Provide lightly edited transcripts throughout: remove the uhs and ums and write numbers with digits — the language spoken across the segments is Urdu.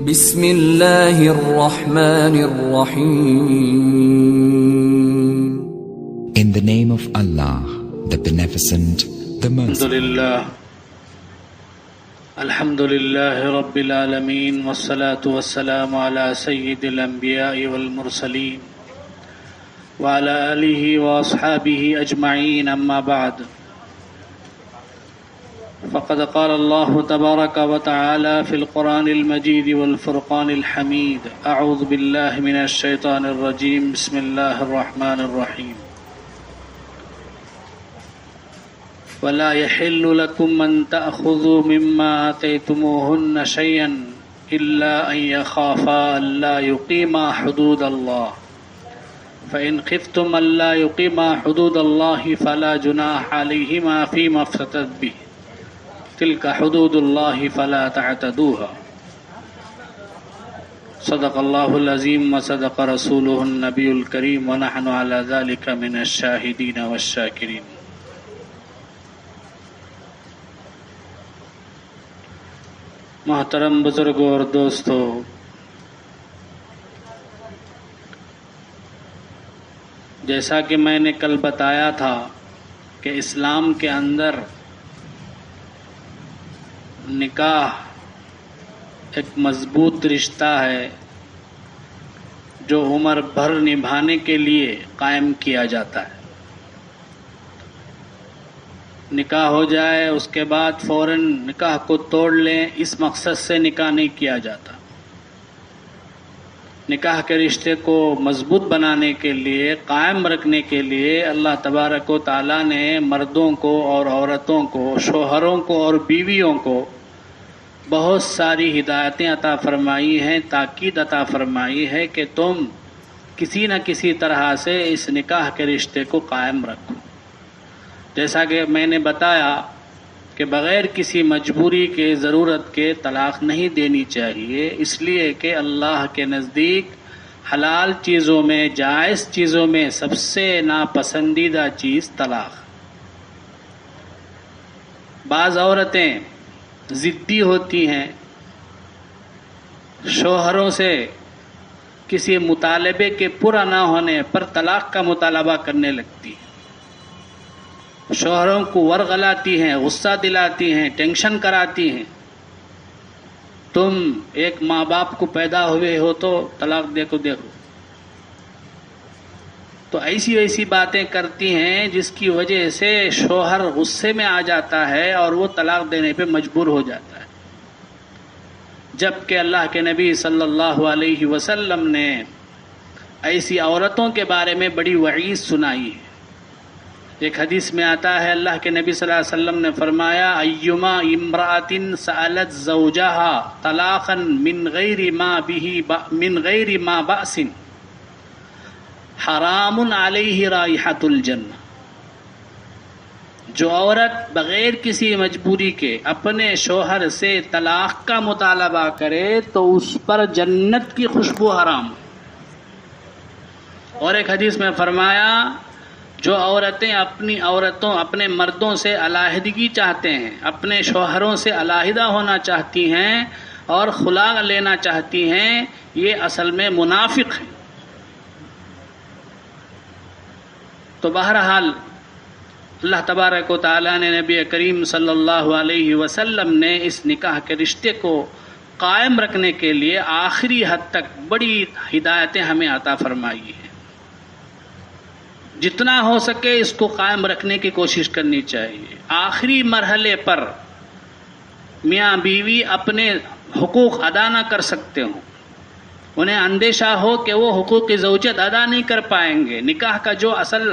بسم اللہ الرحمن الرحیم. In the name of Allah, the Beneficent, the Merciful. الحمد لله رب العالمين والصلاة والسلام على سيد الأنبياء والمرسلين وعلى آله وأصحابه أجمعين، أما بعد، فقد قال الله تبارك وتعالى في القرآن المجيد والفرقان الحميد: أعوذ بالله من الشيطان الرجيم، بسم الله الرحمن الرحيم. ولا يحل لكم أن تأخذوا مما آتيتموهن شيئا إلا أن يخافا ألا يقيما حدود الله، فإن خفتم ألا يقيما حدود الله فلا جناح عليهما فيما افتدت به، تلك حدود الله فلا تعتدوها. صدق الله العظيم وصدق رسوله النبي الكريم ونحن على ذلك من الشاهدين والشاكرين. محترم بزرگوں اور دوستو، جیسا کہ میں نے کل بتایا تھا کہ اسلام کے اندر نکاح ایک مضبوط رشتہ ہے جو عمر بھر نبھانے کے لیے قائم کیا جاتا ہے. نکاح ہو جائے اس کے بعد فوراً نکاح کو توڑ لیں، اس مقصد سے نکاح نہیں کیا جاتا. نکاح کے رشتے کو مضبوط بنانے کے لیے، قائم رکھنے کے لیے اللہ تبارک و تعالیٰ نے مردوں کو اور عورتوں کو، شوہروں کو اور بیویوں کو بہت ساری ہدایتیں عطا فرمائی ہیں، تاکید عطا فرمائی ہے کہ تم کسی نہ کسی طرح سے اس نکاح کے رشتے کو قائم رکھو. جیسا کہ میں نے بتایا کہ بغیر کسی مجبوری کے، ضرورت کے طلاق نہیں دینی چاہیے، اس لیے کہ اللہ کے نزدیک حلال چیزوں میں، جائز چیزوں میں سب سے ناپسندیدہ چیز طلاق. بعض عورتیں ضدی ہوتی ہیں، شوہروں سے کسی مطالبے کے پورا نہ ہونے پر طلاق کا مطالبہ کرنے لگتی ہیں، شوہروں کو ورغلاتی ہیں، غصہ دلاتی ہیں، ٹینشن کراتی ہیں. تم ایک ماں باپ کو پیدا ہوئے ہو تو طلاق دیکھو. تو ایسی ویسی باتیں کرتی ہیں جس کی وجہ سے شوہر غصے میں آ جاتا ہے اور وہ طلاق دینے پہ مجبور ہو جاتا ہے. جبکہ اللہ کے نبی صلی اللہ علیہ وسلم نے ایسی عورتوں کے بارے میں بڑی وعید سنائی ہے. ایک حدیث میں آتا ہے، اللہ کے نبی صلی اللہ علیہ وسلم نے فرمایا: ایما امرأۃ سألت زوجها طلاقا من غیر ما بأس حرام علیہ رائحۃ الجنہ. جو عورت بغیر کسی مجبوری کے اپنے شوہر سے طلاق کا مطالبہ کرے تو اس پر جنت کی خوشبو حرام. اور ایک حدیث میں فرمایا، جو عورتیں اپنے مردوں سے علیحدگی چاہتے ہیں، اپنے شوہروں سے علیحدہ ہونا چاہتی ہیں اور خلا لینا چاہتی ہیں، یہ اصل میں منافق ہیں. تو بہرحال اللہ تبارک و تعالیٰ نے، نبی کریم صلی اللہ علیہ وسلم نے اس نکاح کے رشتے کو قائم رکھنے کے لیے آخری حد تک بڑی ہدایتیں ہمیں عطا فرمائی ہیں. جتنا ہو سکے اس کو قائم رکھنے کی کوشش کرنی چاہیے. آخری مرحلے پر میاں بیوی اپنے حقوق ادا نہ کر سکتے ہوں، انہیں اندیشہ ہو کہ وہ حقوق زوجت ادا نہیں کر پائیں گے، نکاح کا جو اصل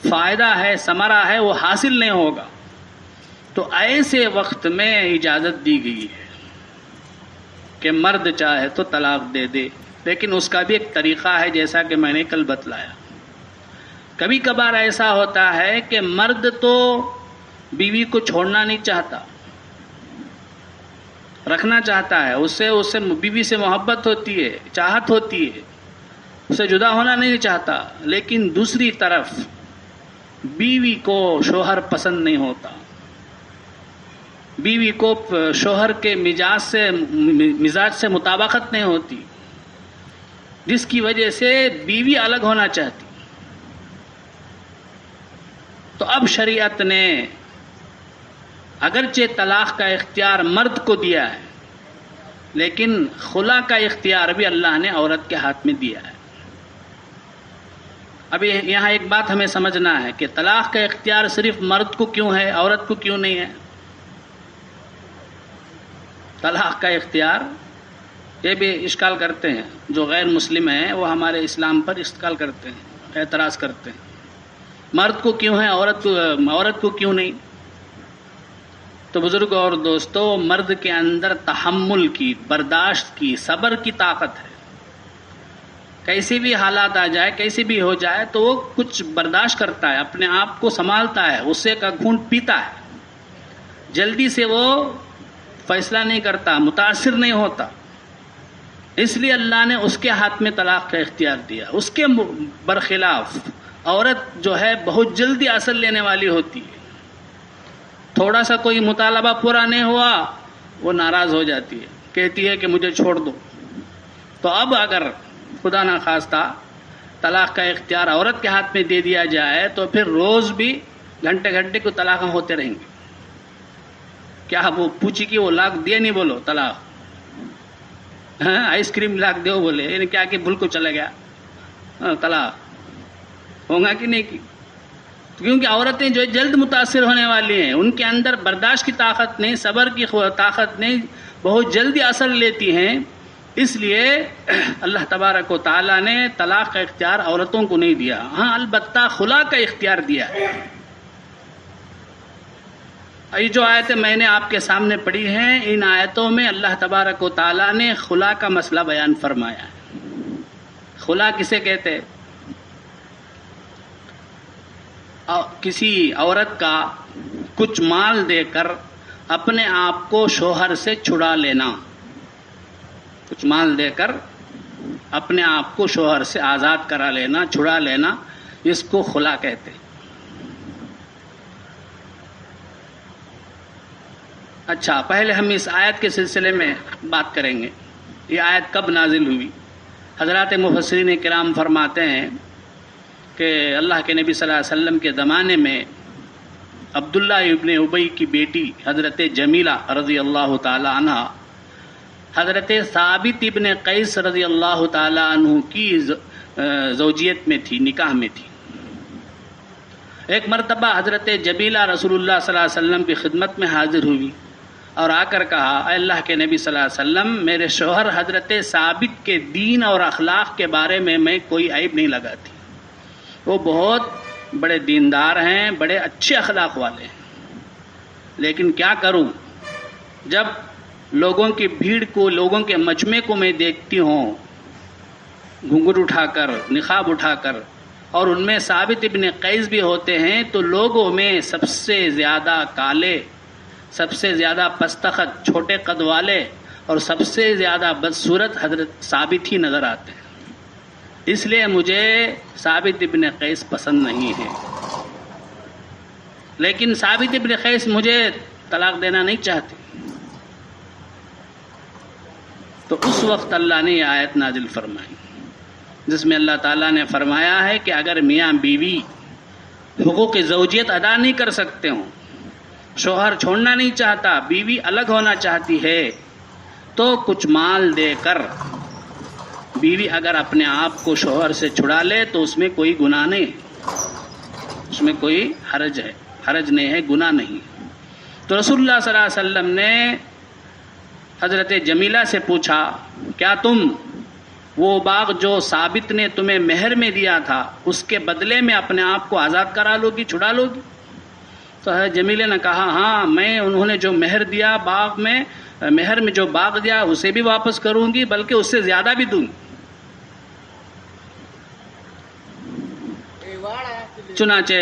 فائدہ ہے، ثمرہ ہے، وہ حاصل نہیں ہوگا، تو ایسے وقت میں اجازت دی گئی ہے کہ مرد چاہے تو طلاق دے دے. لیکن اس کا بھی ایک طریقہ ہے، جیسا کہ میں نے کل بتلایا. کبھی کبھار ایسا ہوتا ہے کہ مرد تو بیوی کو چھوڑنا نہیں چاہتا، رکھنا چاہتا ہے، اس سے بیوی سے محبت ہوتی ہے، چاہت ہوتی ہے، اسے جدا ہونا نہیں چاہتا. لیکن دوسری طرف بیوی کو شوہر پسند نہیں ہوتا، بیوی کو شوہر کے مزاج سے مطابقت نہیں ہوتی، جس کی وجہ سے بیوی الگ ہونا چاہتی، تو اب شریعت نے اگرچہ طلاق کا اختیار مرد کو دیا ہے، لیکن خلا کا اختیار بھی اللہ نے عورت کے ہاتھ میں دیا ہے۔ ابھی یہاں ایک بات ہمیں سمجھنا ہے کہ طلاق کا اختیار صرف مرد کو کیوں ہے، عورت کو کیوں نہیں ہے؟ طلاق کا اختیار، یہ بھی اشکال کرتے ہیں جو غیر مسلم ہیں، وہ ہمارے اسلام پر اشکال کرتے ہیں، اعتراض کرتے ہیں، مرد کو کیوں ہے عورت کو کیوں نہیں؟ تو بزرگ اور دوستو، مرد کے اندر تحمل کی، برداشت کی، صبر کی طاقت ہے۔ کیسی بھی حالات آ جائے، کیسی بھی ہو جائے، تو وہ کچھ برداشت کرتا ہے، اپنے آپ کو سنبھالتا ہے، غصے کا گھونٹ پیتا ہے، جلدی سے وہ فیصلہ نہیں کرتا، متاثر نہیں ہوتا۔ اس لیے اللہ نے اس کے ہاتھ میں طلاق کا اختیار دیا۔ اس کے برخلاف عورت جو ہے بہت جلدی اثر لینے والی ہوتی ہے، تھوڑا سا کوئی مطالبہ پورا نہیں ہوا وہ ناراض ہو جاتی ہے، کہتی ہے کہ مجھے چھوڑ دو۔ تو اب اگر خدا نخواستہ طلاق کا اختیار عورت کے ہاتھ میں دے دیا جائے تو پھر روز بھی گھنٹے گھنٹے کو طلاق ہوتے رہیں گے۔ کیا وہ پوچھی کہ وہ لاکھ دے نہیں بولو طلاق، ہاں آئس کریم لاکھ دو بولے، یعنی کیا کہ بھول کو چلا گیا طلاق ہوگا کہ نہیں کی؟ کیونکہ عورتیں جو جلد متاثر ہونے والی ہیں، ان کے اندر برداشت کی طاقت نہیں، صبر کی طاقت نہیں، بہت جلدی اثر لیتی ہیں۔ اس لیے اللہ تبارک و تعالیٰ نے طلاق کا اختیار عورتوں کو نہیں دیا، ہاں البتہ خلا کا اختیار دیا ہے۔ یہ جو آیتیں میں نے آپ کے سامنے پڑھی ہیں، ان آیتوں میں اللہ تبارک و تعالیٰ نے خلا کا مسئلہ بیان فرمایا ہے۔ خلا کسے کہتے ہیں؟ کسی عورت کا کچھ مال دے کر اپنے آپ کو شوہر سے چھڑا لینا، کچھ مال دے کر اپنے آپ کو شوہر سے آزاد کرا لینا، چھڑا لینا، اس کو خلا کہتے ہیں۔ اچھا، پہلے ہم اس آیت کے سلسلے میں بات کریں گے۔ یہ آیت کب نازل ہوئی؟ حضرات مفسرین کرام فرماتے ہیں کہ اللہ کے نبی صلی اللہ علیہ وسلم کے زمانے میں عبداللہ ابن ابی کی بیٹی حضرت جمیلہ رضی اللہ تعالی عنہ حضرت ثابت ابن قیس رضی اللہ تعالی عنہ کی زوجیت میں تھی، نکاح میں تھی۔ ایک مرتبہ حضرت جمیلہ رسول اللہ صلی اللہ علیہ وسلم کی خدمت میں حاضر ہوئی اور آ کر کہا، اے اللہ کے نبی صلی اللہ علیہ وسلم، میرے شوہر حضرت ثابت کے دین اور اخلاق کے بارے میں کوئی عیب نہیں لگاتی، وہ بہت بڑے دیندار ہیں، بڑے اچھے اخلاق والے ہیں، لیکن کیا کروں، جب لوگوں کی بھیڑ کو، لوگوں کے مجمع کو میں دیکھتی ہوں گھنگھر اٹھا کر، نقاب اٹھا کر، اور ان میں ثابت ابن قیس بھی ہوتے ہیں، تو لوگوں میں سب سے زیادہ کالے، سب سے زیادہ پستخط، چھوٹے قد والے اور سب سے زیادہ بدصورت حضرت ثابت ہی نظر آتے ہیں۔ اس لیے مجھے ثابت ابن قیس پسند نہیں ہے، لیکن ثابت ابن قیس مجھے طلاق دینا نہیں چاہتے۔ تو اس وقت اللہ نے یہ آیت نازل فرمائی، جس میں اللہ تعالیٰ نے فرمایا ہے کہ اگر میاں بیوی حقوق زوجیت ادا نہیں کر سکتے ہوں، شوہر چھوڑنا نہیں چاہتا، بیوی الگ ہونا چاہتی ہے، تو کچھ مال دے کر بیوی اگر اپنے آپ کو شوہر سے چھڑا لے تو اس میں کوئی گناہ نہیں ہے، اس میں کوئی حرج نہیں ہے، گناہ نہیں۔ تو رسول اللہ صلی اللہ علیہ وسلم نے حضرت جمیلہ سے پوچھا، کیا تم وہ باغ جو ثابت نے تمہیں مہر میں دیا تھا اس کے بدلے میں اپنے آپ کو آزاد کرا لو گی، چھڑا لو گی؟ تو حضرت جمیلہ نے کہا، ہاں، میں انہوں نے جو مہر دیا، باغ میں مہر میں جو باغ دیا اسے بھی واپس کروں گی، بلکہ اس سے زیادہ بھی دوں گی۔ چنانچہ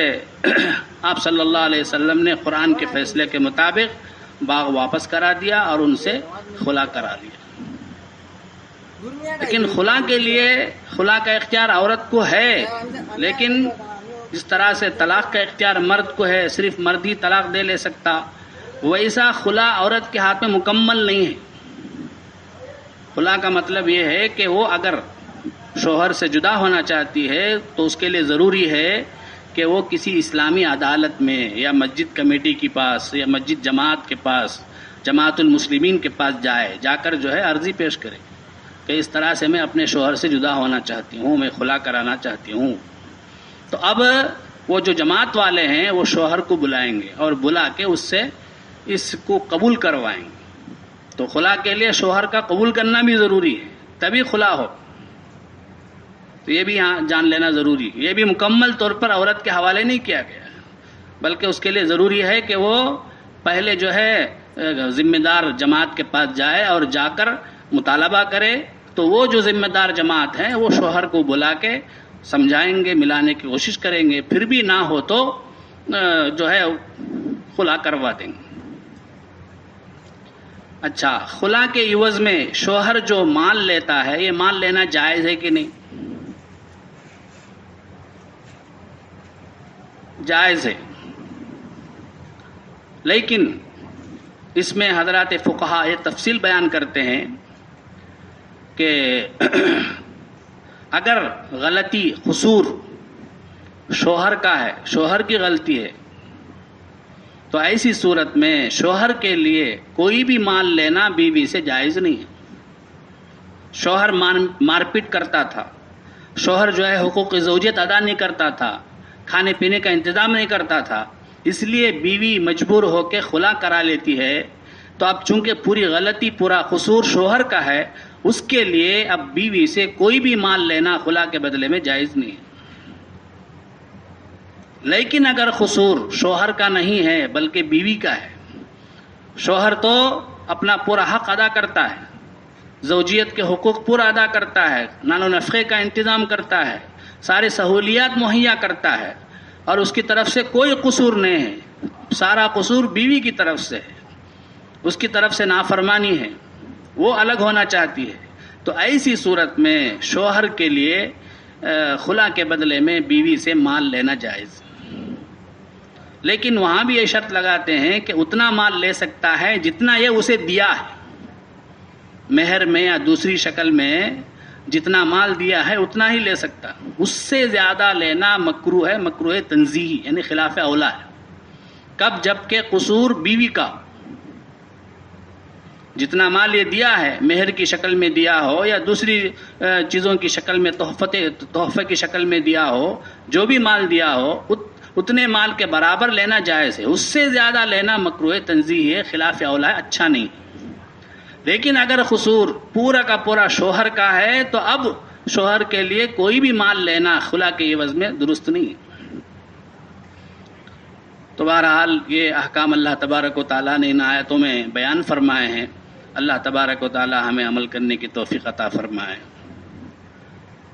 آپ صلی اللہ علیہ وسلم نے قرآن کے فیصلے کے مطابق باغ واپس کرا دیا اور ان سے خلا کرا لیا۔ لیکن خلا کے لیے خلا کا اختیار عورت کو ہے، لیکن جس طرح سے طلاق کا اختیار مرد کو ہے، صرف مرد ہی طلاق دے لے سکتا، ویسا خلا عورت کے ہاتھ میں مکمل نہیں ہے. خلا کا مطلب یہ ہے کہ وہ اگر شوہر سے جدا ہونا چاہتی ہے تو اس کے لیے ضروری ہے کہ وہ کسی اسلامی عدالت میں یا مسجد کمیٹی کے پاس یا مسجد جماعت کے پاس، جماعت المسلمین کے پاس جا کر جو ہے عرضی پیش کرے کہ اس طرح سے میں اپنے شوہر سے جدا ہونا چاہتی ہوں، میں خلا کرانا چاہتی ہوں. تو اب وہ جو جماعت والے ہیں وہ شوہر کو بلائیں گے اور بلا کے اس سے اس کو قبول کروائیں گے. تو خلا کے لیے شوہر کا قبول کرنا بھی ضروری ہے تبھی خلا ہو. تو یہ بھی یہاں جان لینا ضروری. یہ بھی مکمل طور پر عورت کے حوالے نہیں کیا گیا ہے، بلکہ اس کے لیے ضروری ہے کہ وہ پہلے جو ہے ذمہ دار جماعت کے پاس جائے اور جا کر مطالبہ کرے. تو وہ جو ذمہ دار جماعت ہیں وہ شوہر کو بلا کے سمجھائیں گے، ملانے کی کوشش کریں گے. پھر بھی نہ ہو تو جو ہے خلا کروا دیں گے. اچھا، خلا کے عوض میں شوہر جو مال لیتا ہے یہ مال لینا جائز ہے کہ نہیں؟ جائز ہے، لیکن اس میں حضرات فقہا یہ تفصیل بیان کرتے ہیں کہ اگر غلطی قصور شوہر کا ہے، شوہر کی غلطی ہے، تو ایسی صورت میں شوہر کے لیے کوئی بھی مال لینا بیوی سے جائز نہیں ہے. شوہر مار پیٹ کرتا تھا، شوہر جو ہے حقوق زوجیت ادا نہیں کرتا تھا، کھانے پینے کا انتظام نہیں کرتا تھا، اس لیے بیوی مجبور ہو کے خلا کرا لیتی ہے. تو اب چونکہ پوری غلطی، پورا قصور شوہر کا ہے، اس کے لیے اب بیوی سے کوئی بھی مال لینا خلا کے بدلے میں جائز نہیں ہے. لیکن اگر قصور شوہر کا نہیں ہے بلکہ بیوی کا ہے، شوہر تو اپنا پورا حق ادا کرتا ہے، زوجیت کے حقوق پورا ادا کرتا ہے، نان و نفقے کا انتظام کرتا ہے، ساری سہولیات مہیا کرتا ہے، اور اس کی طرف سے کوئی قصور نہیں ہے، سارا قصور بیوی کی طرف سے ہے، اس کی طرف سے نافرمانی ہے، وہ الگ ہونا چاہتی ہے. تو ایسی صورت میں شوہر کے لیے خلا کے بدلے میں بیوی سے مال لینا جائز. لیکن وہاں بھی یہ شرط لگاتے ہیں کہ اتنا مال لے سکتا ہے جتنا یہ اسے دیا ہے، مہر میں یا دوسری شکل میں جتنا مال دیا ہے اتنا ہی لے سکتا. اس سے زیادہ لینا مکروہ ہے، مکروہ تنزیہی یعنی خلاف اولا ہے. کب؟ جب کہ قصور بیوی کا، جتنا مال یہ دیا ہے مہر کی شکل میں دیا ہو یا دوسری چیزوں کی شکل میں، تحفے کی شکل میں دیا ہو، جو بھی مال دیا ہو اتنے مال کے برابر لینا جائز ہے. اس سے زیادہ لینا مکروہ تنزیہی ہے، خلاف اولا ہے، اچھا نہیں. لیکن اگر قصور پورا کا پورا شوہر کا ہے تو اب شوہر کے لیے کوئی بھی مال لینا خلا کے عوض میں درست نہیں ہے. تو بہرحال یہ احکام اللہ تبارک و تعالیٰ نے ان آیتوں میں بیان فرمائے ہیں. اللہ تبارک و تعالیٰ ہمیں عمل کرنے کی توفیق عطا فرمائے.